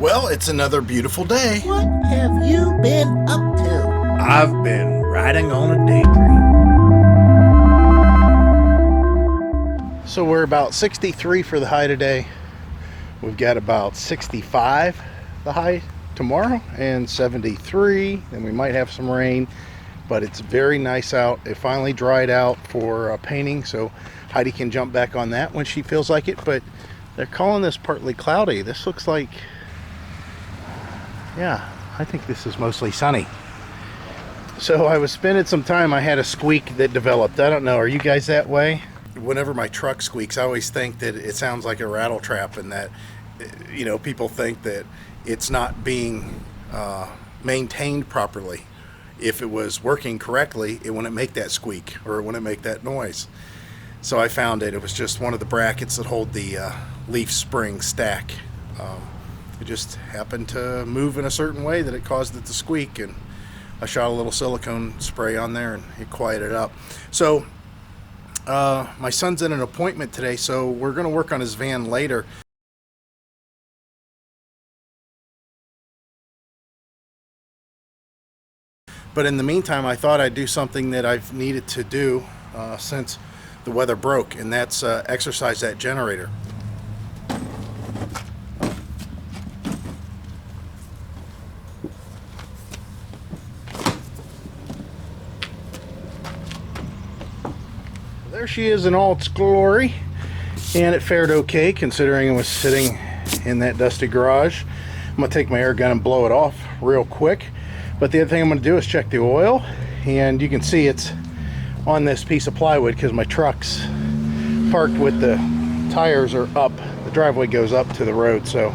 Well, it's another beautiful day. What have you been up to? I've been riding on a daydream. So we're about 63 for the high today. We've got about 65 the high tomorrow and 73. And we might have some rain, but it's very nice out. It finally dried out for painting, so Heidi can jump back on that when she feels like it. But they're calling this partly cloudy. This looks like, yeah, I think this is mostly sunny. So I was spending some time, I had a squeak that developed. I don't know, are you guys that way? Whenever my truck squeaks, I always think that it sounds like a rattle trap, and that, you know, people think that it's not being maintained properly. If it was working correctly, it wouldn't make that squeak, or it wouldn't make that noise. So I found it was just one of the brackets that hold the leaf spring stack. It just happened to move in a certain way that it caused it to squeak, and I shot a little silicone spray on there and it quieted up. So my son's in an appointment today, so we're going to work on his van later. But in the meantime, I thought I'd do something that I've needed to do since the weather broke, and that's exercise that generator. There she is in all its glory, and it fared okay considering it was sitting in that dusty garage. I'm going to take my air gun and blow it off real quick, but the other thing I'm going to do is check the oil, and you can see it's on this piece of plywood because my truck's parked with the tires are up. The driveway goes up to the road, so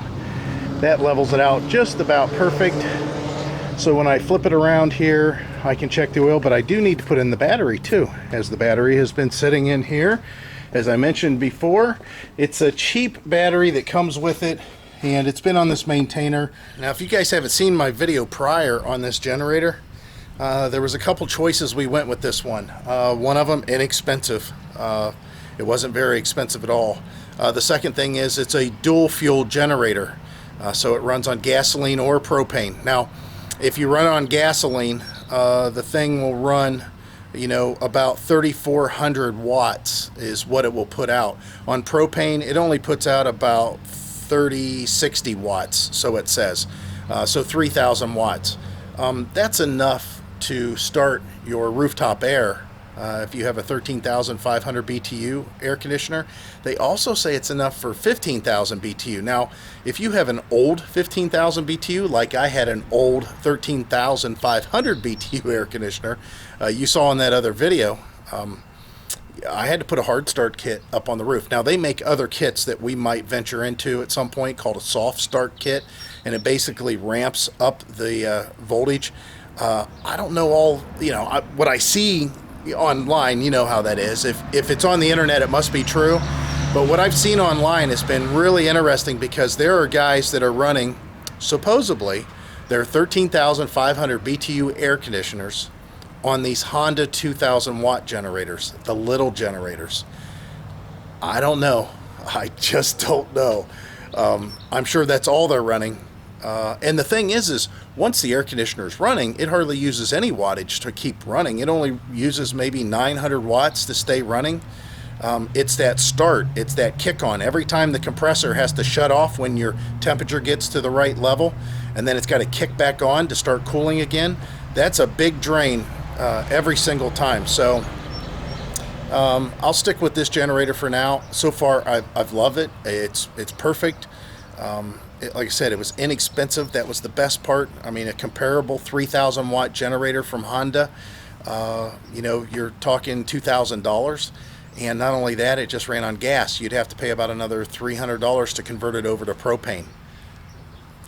that levels it out just about perfect. So when I flip it around here, I can check the oil, but I do need to put in the battery too, as the battery has been sitting in here. As I mentioned before, it's a cheap battery that comes with it, and it's been on this maintainer. Now, if you guys haven't seen my video prior on this generator, there was a couple choices we went with this one. One of them, inexpensive. It wasn't very expensive at all. The second thing is it's a dual fuel generator, so it runs on gasoline or propane. Now, if you run on gasoline, the thing will run, you know, about 3,400 watts is what it will put out. On propane, it only puts out about 60 watts, so it says. So 3,000 watts. That's enough to start your rooftop air. If you have a 13,500 BTU air conditioner. They also say it's enough for 15,000 BTU. Now, if you have an old 15,000 BTU, like I had an old 13,500 BTU air conditioner, you saw in that other video, I had to put a hard start kit up on the roof. Now, they make other kits that we might venture into at some point called a soft start kit, and it basically ramps up the voltage. I don't know all, you know, what I see online, you know how that is. If it's on the internet, it must be true. But what I've seen online has been really interesting, because there are guys that are running, supposedly, their 13,500 BTU air conditioners on these Honda 2,000 watt generators, the little generators. I don't know. I just don't know. I'm sure that's all they're running. And the thing is once the air conditioner is running, it hardly uses any wattage to keep running. It only uses maybe 900 watts to stay running. It's that start, it's that kick on. Every time the compressor has to shut off when your temperature gets to the right level, and then it's got to kick back on to start cooling again. That's a big drain every single time. So I'll stick with this generator for now. So far, I've loved it. It's perfect. Like I said, it was inexpensive. That was the best part. I mean, a comparable 3,000 watt generator from Honda, you know, you're talking $2,000. And not only that, it just ran on gas. You'd have to pay about another $300 to convert it over to propane.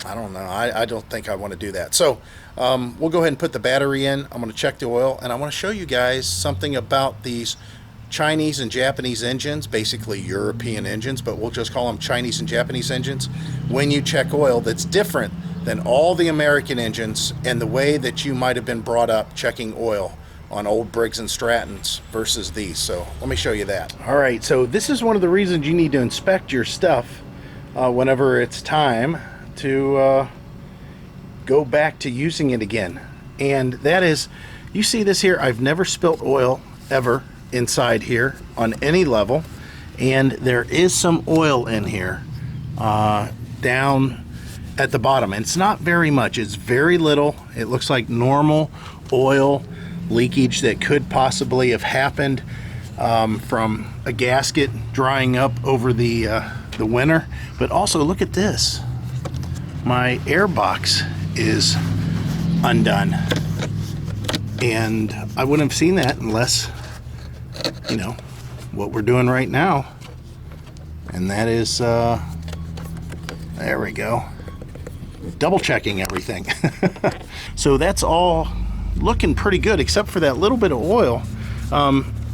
I don't know. I don't think I want to do that. So we'll go ahead and put the battery in. I'm going to check the oil, and I want to show you guys something about these Chinese and Japanese engines, basically European engines, but we'll just call them Chinese and Japanese engines. When you check oil, that's different than all the American engines and the way that you might have been brought up checking oil on old Briggs and Strattons versus these. So let me show you that. All right, so this is one of the reasons you need to inspect your stuff whenever it's time to go back to using it again. And that is, you see this here, I've never spilt oil ever inside here on any level, and there is some oil in here down at the bottom, and it's not very much, it's very little. It looks like normal oil leakage that could possibly have happened from a gasket drying up over the winter. But also look at this, my air box is undone, and I wouldn't have seen that unless, you know, what we're doing right now, and that is there we go, double checking everything. So that's all looking pretty good except for that little bit of oil,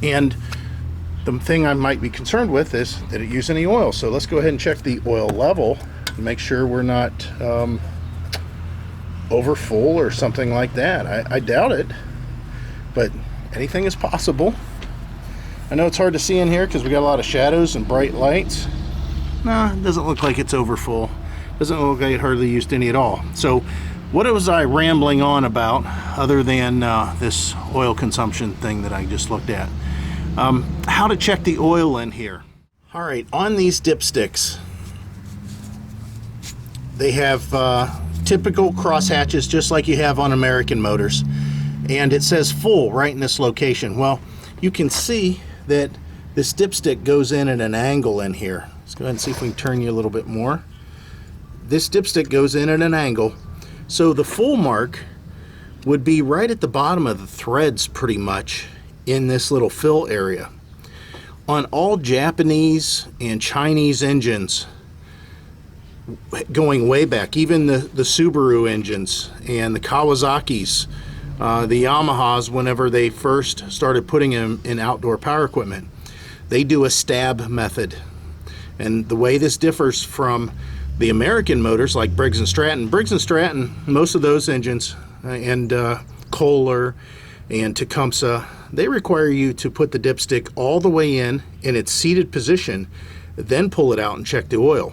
and the thing I might be concerned with is did it use any oil. So let's go ahead and check the oil level and make sure we're not over full or something like that. I doubt it, but anything is possible. I know it's hard to see in here because we got a lot of shadows and bright lights. No, it doesn't look like it's over full. Doesn't look like it hardly used any at all. So what was I rambling on about other than this oil consumption thing that I just looked at? How to check the oil in here. All right, on these dipsticks, they have typical cross hatches just like you have on American motors, and it says full right in this location. Well, you can see that this dipstick goes in at an angle in here. Let's go ahead and see if we can turn you a little bit more. This dipstick goes in at an angle, so the full mark would be right at the bottom of the threads pretty much in this little fill area. On all Japanese and Chinese engines going way back, even the Subaru engines and the Kawasaki's, the Yamahas, whenever they first started putting them in outdoor power equipment, they do a stab method. And the way this differs from the American motors like Briggs & Stratton, most of those engines, and Kohler and Tecumseh, they require you to put the dipstick all the way in its seated position, then pull it out and check the oil.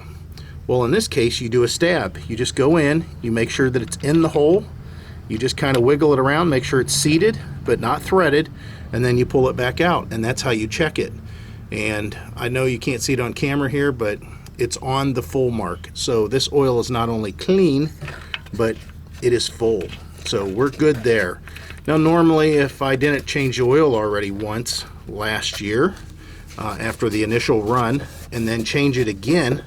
Well, in this case, you do a stab. You just go in, you make sure that it's in the hole, you just kind of wiggle it around, make sure it's seated but not threaded, and then you pull it back out, and that's how you check it. And I know you can't see it on camera here, but it's on the full mark. So this oil is not only clean, but it is full. So we're good there. Now normally if I didn't change the oil already once last year after the initial run and then change it again,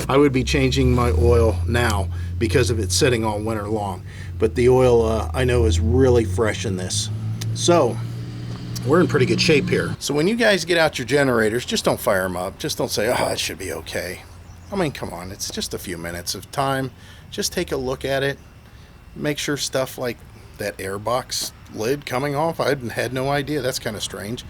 I would be changing my oil now because of it sitting all winter long. But the oil I know is really fresh in this. So we're in pretty good shape here. So when you guys get out your generators, just don't fire them up. Just don't say, oh, it should be okay. I mean, come on, it's just a few minutes of time. Just take a look at it. Make sure stuff like that airbox lid coming off, I had no idea. That's kind of strange.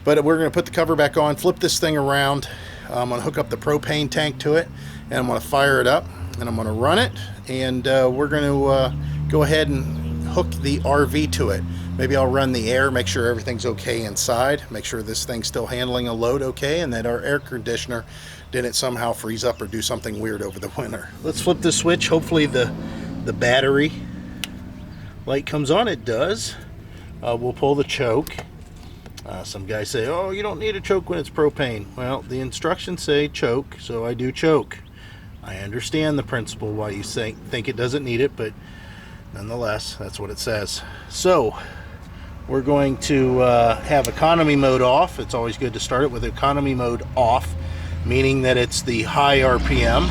But we're going to put the cover back on, flip this thing around. I'm going to hook up the propane tank to it, and I'm going to fire it up, and I'm going to run it, and we're going to go ahead and hook the RV to it. Maybe I'll run the air, make sure everything's okay inside, make sure this thing's still handling a load okay, and that our air conditioner didn't somehow freeze up or do something weird over the winter. Let's flip the switch. Hopefully the battery light comes on. It does. We'll pull the choke. Some guys say, oh, you don't need a choke when it's propane. Well, the instructions say choke, so I do choke. I understand the principle why you think it doesn't need it, but nonetheless, that's what it says. So we're going to have economy mode off. It's always good to start it with economy mode off, meaning that it's the high RPM.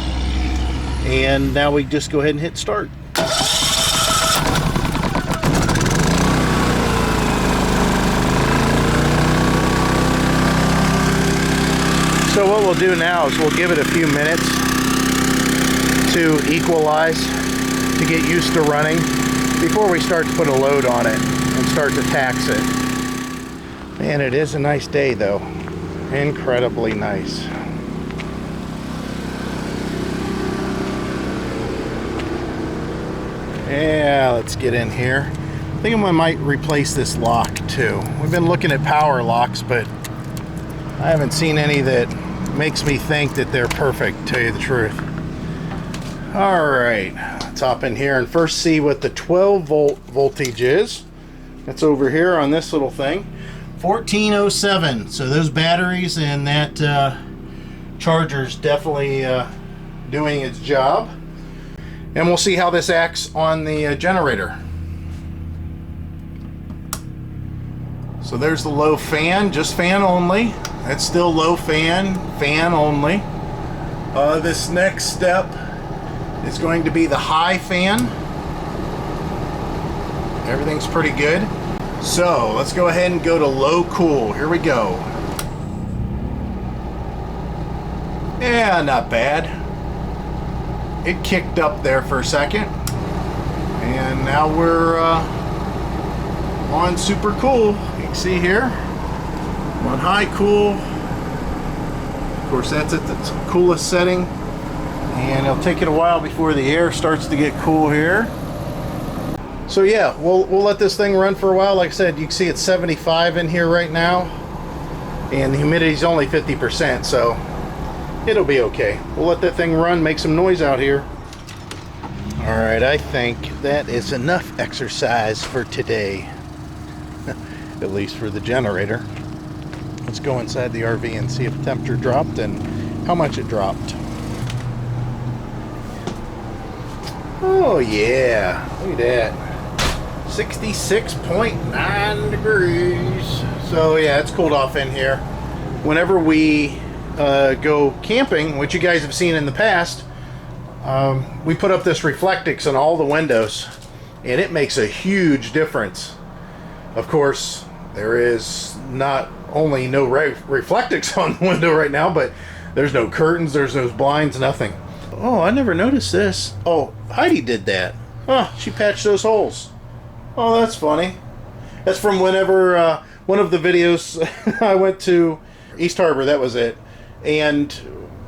And now we just go ahead and hit start. So what we'll do now is we'll give it a few minutes to equalize, to get used to running, before we start to put a load on it and start to tax it. Man, it is a nice day though. Incredibly nice. Yeah, let's get in here. I think I might replace this lock too. We've been looking at power locks, but I haven't seen any that makes me think that they're perfect, to tell you the truth. All right, let's hop in here and first see what the 12 volt voltage is. That's over here on this little thing. 1407. So those batteries and that charger's definitely doing its job. And we'll see how this acts on the generator. So there's the low fan, just fan only. That's still low fan, fan only. This next step is going to be the high fan. Everything's pretty good. So let's go ahead and go to low cool. Here we go. Yeah, not bad. It kicked up there for a second. And now we're on super cool. You can see here. I'm on high cool. Of course, that's at the coolest setting. And it'll take it a while before the air starts to get cool here. So yeah, we'll let this thing run for a while. Like I said, you can see it's 75 in here right now. And the humidity's only 50%, so it'll be okay. We'll let that thing run, make some noise out here. All right, I think that is enough exercise for today. At least for the generator. Let's go inside the RV and see if the temperature dropped and how much it dropped. Oh yeah, look at that. 66.9 degrees. So yeah, it's cooled off in here. Whenever we go camping, which you guys have seen in the past, we put up this Reflectix on all the windows, and it makes a huge difference. Of course, there is not only no Reflectix on the window right now, but there's no curtains, there's no blinds, nothing. Oh, I never noticed this. Oh, Heidi did that. Huh, she patched those holes. Oh, that's funny. That's from whenever, one of the videos I went to East Harbor, that was it. And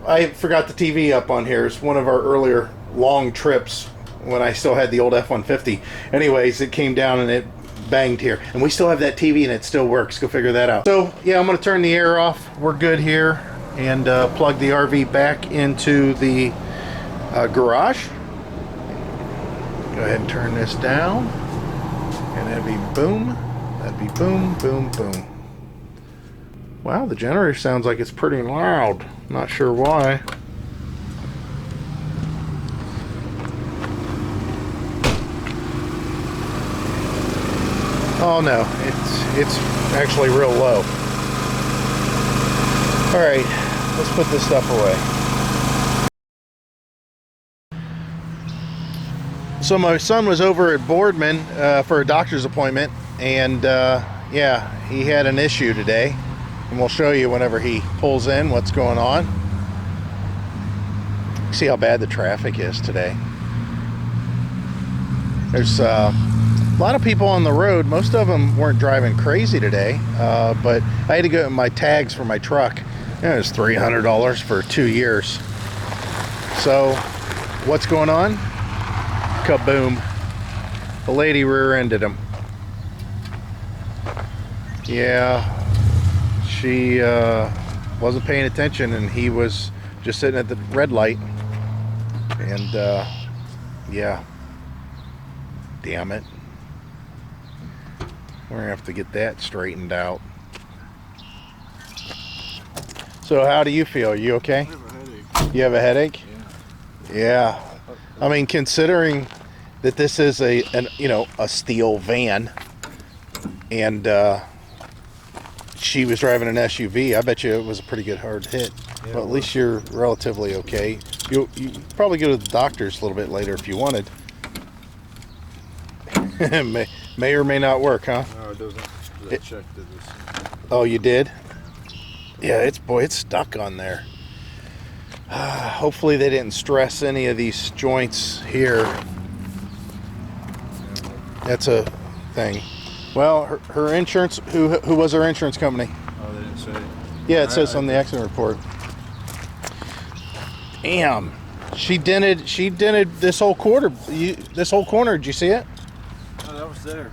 I forgot the TV up on here. It's one of our earlier long trips when I still had the old F-150. Anyways, it came down and it banged here. And we still have that TV and it still works. Go figure that out. So, yeah, I'm going to turn the air off. We're good here. And plug the RV back into the garage. Go ahead and turn this down. And that'd be boom. That'd be boom, boom, boom. Wow, the generator sounds like it's pretty loud. Not sure why. Oh no, it's actually real low. All right, let's put this stuff away. So my son was over at Boardman for a doctor's appointment, and yeah, he had an issue today. And we'll show you whenever he pulls in what's going on. See how bad the traffic is today. There's a lot of people on the road. Most of them weren't driving crazy today, but I had to get my tags for my truck. It was $300 for 2 years. So what's going on? Kaboom. The lady rear-ended him. Yeah. She wasn't paying attention, and he was just sitting at the red light. And yeah, damn it, we're gonna have to get that straightened out. So how do you feel? Are you okay? I have a headache. You have a headache? Yeah. I mean, considering that this is a steel van, and she was driving an SUV, I bet you it was a pretty good hard hit. Yeah, well, at least you're relatively okay. You probably go to the doctor's a little bit later if you wanted. may or may not work, huh? No, it doesn't. I checked it. Oh, you did? Yeah, it's stuck on there. Hopefully they didn't stress any of these joints here. That's a thing. Well, her insurance, who was her insurance company? Oh, they didn't say. Yeah, it says on the accident report. Damn. She dented this whole corner. This whole corner, did you see it? Oh, that was there.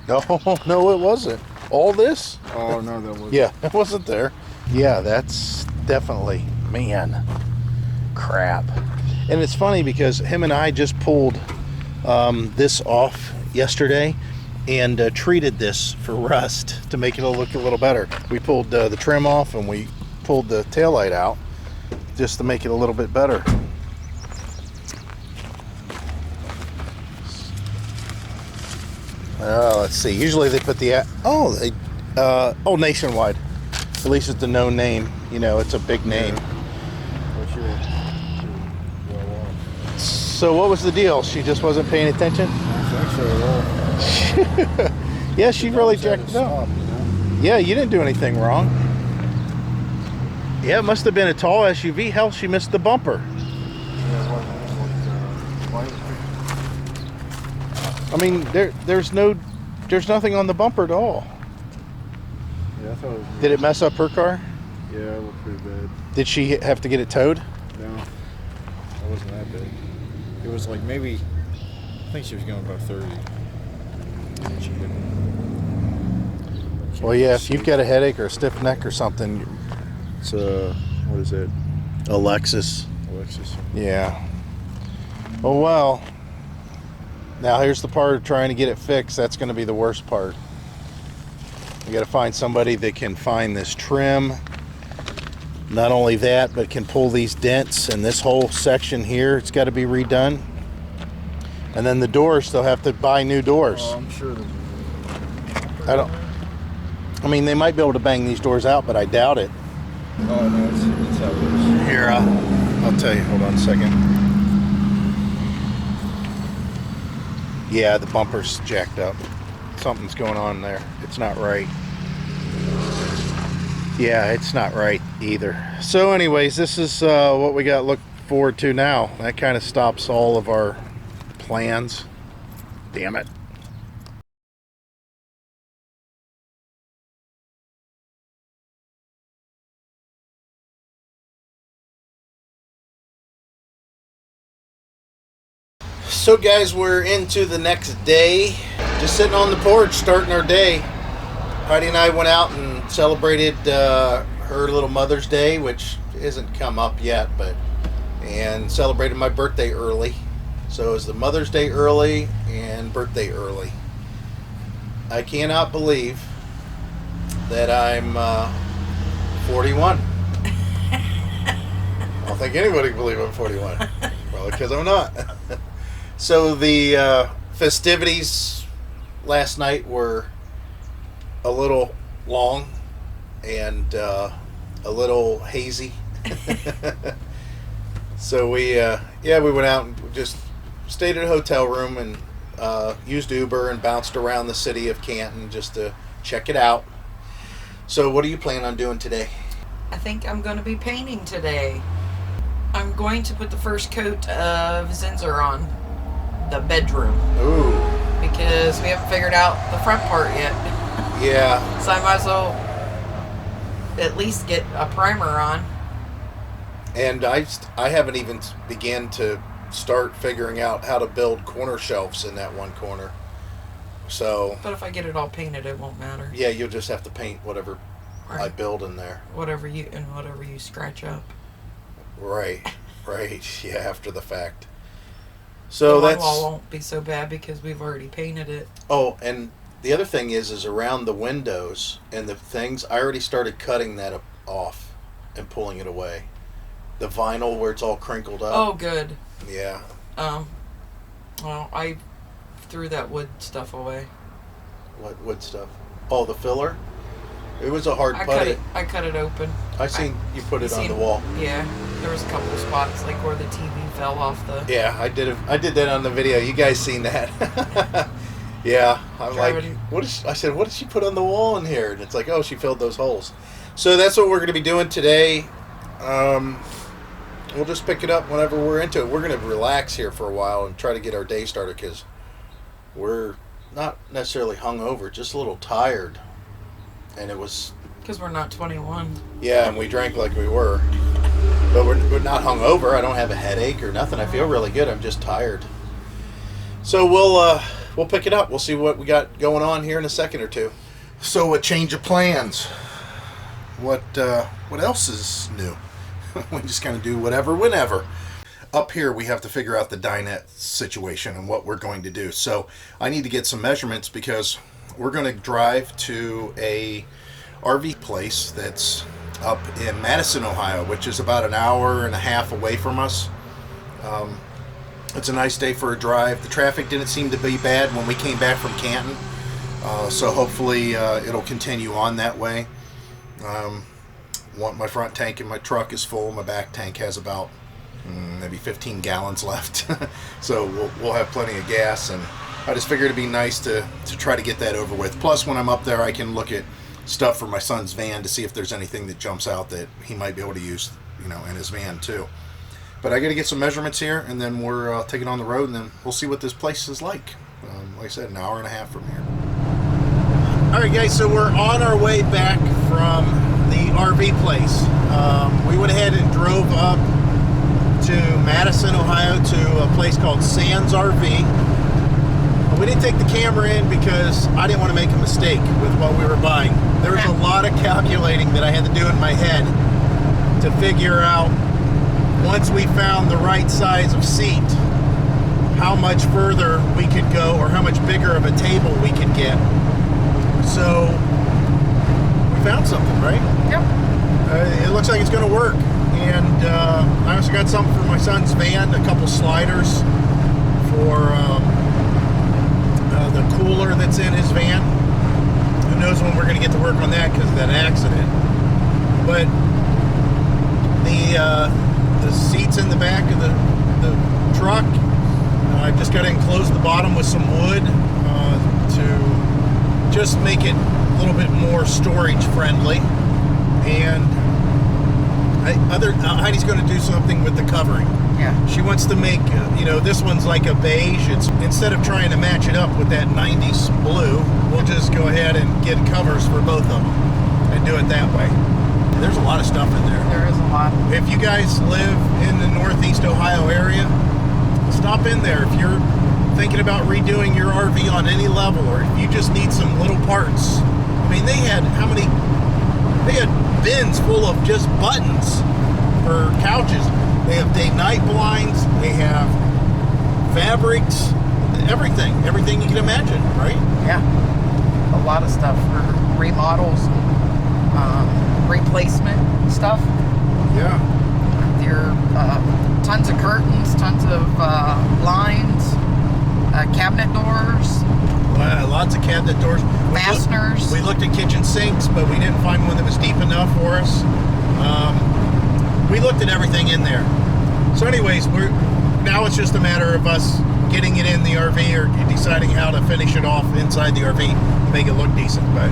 No, it wasn't. All this? Oh, no, that wasn't. Yeah, it wasn't there. Yeah, that's definitely, man, crap. And it's funny because him and I just pulled this off yesterday and treated this for rust to make it look a little better. We pulled the trim off and we pulled the taillight out just to make it a little bit better. Let's see. Usually they put the Nationwide. At least it's a known name. You know, it's a big name. What's your well off? So what was the deal? She just wasn't paying attention? I think so. Well, Yeah, she really jacked it up. stop, you know? Yeah, you didn't do anything wrong. Yeah, it must have been a tall SUV. Hell, she missed the bumper. I mean, there's nothing on the bumper at all. Yeah, I thought it was. Did it mess up her car? Yeah, it looked pretty bad. Did she have to get it towed? No, it wasn't that big. It was like maybe, I think she was going about 30. And she couldn't. Well, yeah, if you've got a headache or a stiff neck or something. It's what is it? A Lexus. Alexis. Yeah. Oh, well. Now here's the part of trying to get it fixed. That's going to be the worst part. We got to find somebody that can find this trim. Not only that, but can pull these dents and this whole section here. It's got to be redone. And then the doors, they'll have to buy new doors. Oh, I'm sure that. I mean, they might be able to bang these doors out, but I doubt it. Oh no, it's how it is. Here, I'll tell you. Hold on a second. Yeah, the bumper's jacked up. Something's going on there. It's not right. Yeah, it's not right either. So anyways, this is what we got to look forward to now. That kind of stops all of our plans. Damn it. So guys, we're into the next day. Just sitting on the porch, starting our day. Heidi and I went out and celebrated her little Mother's Day, which isn't come up yet, and celebrated my birthday early. So it was the Mother's Day early and birthday early. I cannot believe that I'm 41. I don't think anybody can believe I'm 41. Probably because I'm not. So the festivities last night were a little long and a little hazy. So we went out and just stayed at a hotel room and used Uber and bounced around the city of Canton just to check it out. So what are you planning on doing today? I think I'm going to be painting today. I'm going to put the first coat of Zinsser on the bedroom. Ooh. Because we haven't figured out the front part yet. Yeah. So I might as well at least get a primer on. And I haven't even began to start figuring out how to build corner shelves in that one corner. So. But if I get it all painted, it won't matter. Yeah, you'll just have to paint whatever I build in there. Whatever you scratch up. Right. Yeah, after the fact. So the that's. one wall won't be so bad because we've already painted it. Oh, and the other thing is around the windows and the things. I already started cutting that off and pulling it away. The vinyl where it's all crinkled up. Oh, good. Yeah. Well, I threw that wood stuff away. What wood stuff? Oh, the filler. It was a hard putty. I cut it open. I seen you put it on the wall. Yeah, there was a couple of spots like where the TV fell off the. Yeah, I did that on the video. You guys seen that? Yeah, I'm like, I said, what did she put on the wall in here? And it's like, oh, she filled those holes. So that's what we're going to be doing today. We'll just pick it up whenever we're into it. We're going to relax here for a while and try to get our day started because we're not necessarily hungover, just a little tired. And it was... Because we're not 21. Yeah, and we drank like we were. But we're not hungover. I don't have a headache or nothing. I feel really good. I'm just tired. So we'll pick it up. We'll see what we got going on here in a second or two. So a change of plans. What else is new? We just kind of do whatever, whenever. up here we have to figure out the dinette situation and what we're going to do. So I need to get some measurements because we're going to drive to a RV place that's up in Madison, Ohio, which is about an hour and a half away from us. It's a nice day for a drive. The traffic didn't seem to be bad when we came back from Canton, so hopefully it'll continue on that way. My front tank in my truck is full. My back tank has about maybe 15 gallons left, so we'll have plenty of gas. And I just figured it'd be nice to try to get that over with. Plus, when I'm up there, I can look at stuff for my son's van to see if there's anything that jumps out that he might be able to use, in his van too. But I got to get some measurements here, and then we're taking on the road, and then we'll see what this place is like. Like I said, an hour and a half from here. All right, guys, so we're on our way back from the RV place. We went ahead and drove up to Madison, Ohio, to a place called Sands RV. We didn't take the camera in because I didn't want to make a mistake with what we were buying. There was a lot of calculating that I had to do in my head to figure out, once we found the right size of seat, how much further we could go or how much bigger of a table we could get. So we found something, right? Yep. It looks like it's going to work. And I also got something for my son's van, a couple sliders for the cooler that's in his van. Who knows when we're going to get to work on that because of that accident. But the seats in the back of the truck, I've just got to enclose the bottom with some wood to just make it a little bit more storage friendly. And Heidi's going to do something with the covering. Yeah. She wants to make, this one's like a beige. It's, instead of trying to match it up with that 90s blue, we'll just go ahead and get covers for both of them and do it that way. There's a lot of stuff in there. There is a lot. If you guys live in the Northeast Ohio area, stop in there. If you're thinking about redoing your RV on any level, or if you just need some little parts. I mean, they had bins full of just buttons for couches. They have day-night blinds. They have fabrics, everything you can imagine, right? Yeah, a lot of stuff for remodels, replacement stuff. Yeah. There are tons of curtains, tons of blinds, cabinet doors. Lots of cabinet doors. Fasteners. We looked at kitchen sinks, but we didn't find one that was deep enough for us. We looked at everything in there. So anyways, now it's just a matter of us getting it in the RV or deciding how to finish it off inside the RV to make it look decent. But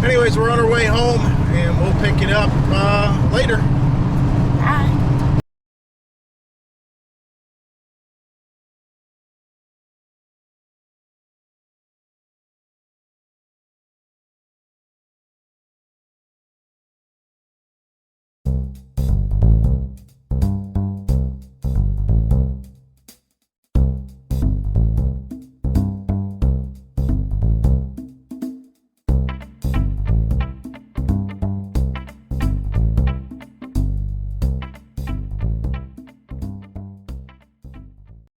anyways, we're on our way home, and we'll pick it up later.